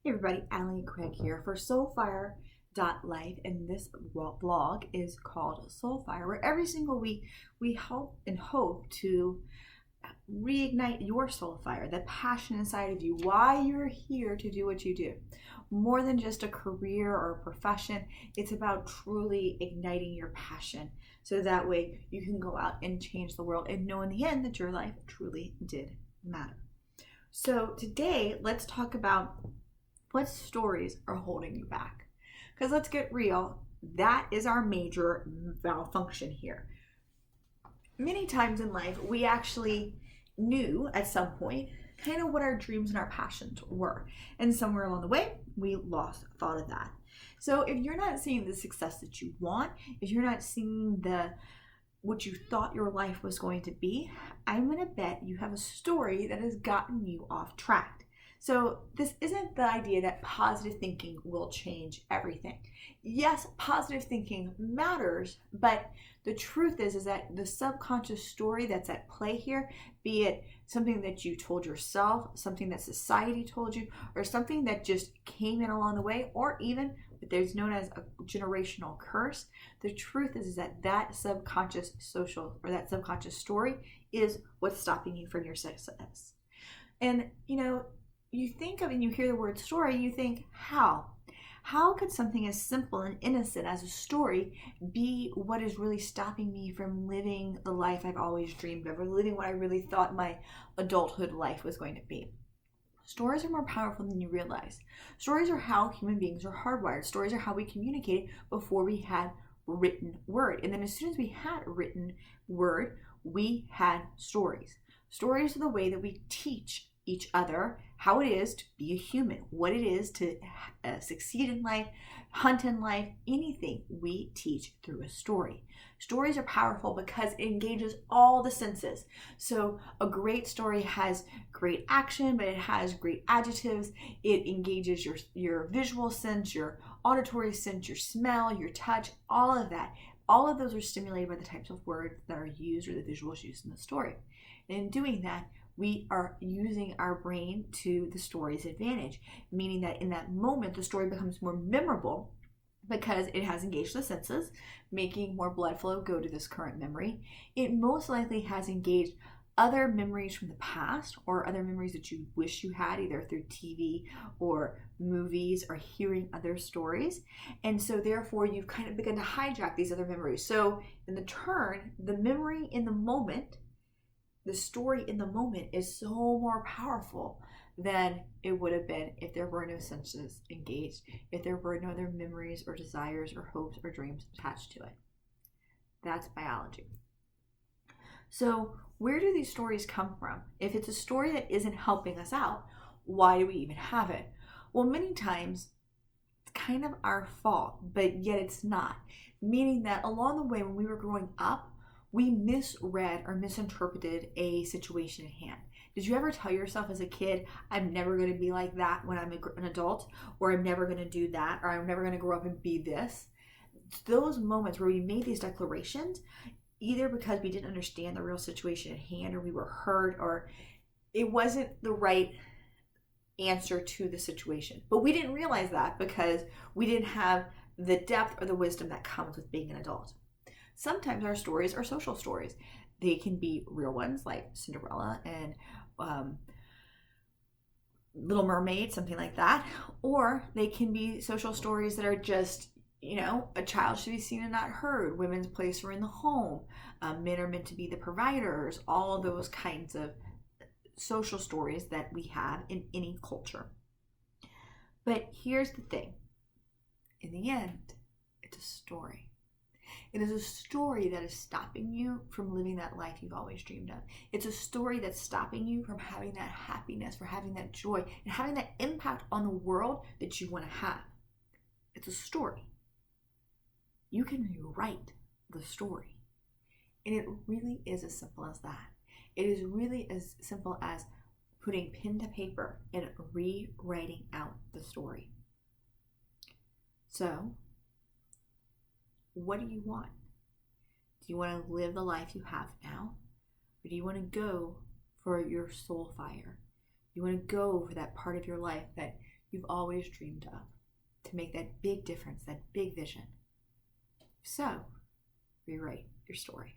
Hey everybody, Allie Craig here for Soulfire.life, and this blog is called Soulfire, where every single week we help and hope to reignite your soul fire, the passion inside of you, why you're here to do what you do. More than just a career or a profession, it's about truly igniting your passion so that way you can go out and change the world and know in the end that your life truly did matter. So today, let's talk about what stories are holding you back. Because let's get real, that is our major malfunction here. Many times in life, we actually knew at some point kind of what our dreams and our passions were. And somewhere along the way, we lost thought of that. So if you're not seeing the success that you want, if you're not seeing what you thought your life was going to be, I'm going to bet you have a story that has gotten you off track. So this isn't the idea that positive thinking will change everything. Yes, positive thinking matters, but the truth is that the subconscious story that's at play here, be it something that you told yourself, something that society told you, or something that just came in along the way, or even what there's known as a generational curse, the truth is that that subconscious subconscious story is what's stopping you from your success. And you think of and you hear the word story, you think, how? How could something as simple and innocent as a story be what is really stopping me from living the life I've always dreamed of, or living what I really thought my adulthood life was going to be? Stories are more powerful than you realize. Stories are how human beings are hardwired. Stories are how we communicated before we had written word. And then as soon as we had written word, we had stories. Stories are the way that we teach each other how it is to be a human, what it is to succeed in life, hunt in life, anything we teach through a story. Stories are powerful because it engages all the senses. So a great story has great action, but it has great adjectives. It engages your visual sense, your auditory sense, your smell, your touch, all of that. All of those are stimulated by the types of words that are used or the visuals used in the story. And in doing that, we are using our brain to the story's advantage, meaning that in that moment, the story becomes more memorable because it has engaged the senses, making more blood flow go to this current memory. It most likely has engaged other memories from the past or other memories that you wish you had, either through TV or movies or hearing other stories. And so therefore, you've kind of begun to hijack these other memories. So in the turn, the memory in the moment, the story in the moment is so more powerful than it would have been if there were no senses engaged, if there were no other memories or desires or hopes or dreams attached to it. That's biology. So where do these stories come from? If it's a story that isn't helping us out, why do we even have it? Well, many times it's kind of our fault, but yet it's not. Meaning that along the way when we were growing up, we misread or misinterpreted a situation at hand. Did you ever tell yourself as a kid, I'm never going to be like that when I'm an adult, or I'm never going to do that, or I'm never going to grow up and be this? Those moments where we made these declarations, either because we didn't understand the real situation at hand, or we were hurt, or it wasn't the right answer to the situation. But we didn't realize that because we didn't have the depth or the wisdom that comes with being an adult. Sometimes our stories are social stories. They can be real ones like Cinderella and Little Mermaid, something like that. Or they can be social stories that are just, a child should be seen and not heard. Women's place are in the home. Men are meant to be the providers. All those kinds of social stories that we have in any culture. But here's the thing. In the end, it's a story. It is a story that is stopping you from living that life you've always dreamed of. It's a story that's stopping you from having that happiness, for having that joy, and having that impact on the world that you want to have. It's a story. You can rewrite the story. And it really is as simple as that. It is really as simple as putting pen to paper and rewriting out the story. So, what do you want? Do you want to live the life you have now? Or do you want to go for your soul fire? You want to go for that part of your life that you've always dreamed of to make that big difference, that big vision. So, rewrite your story.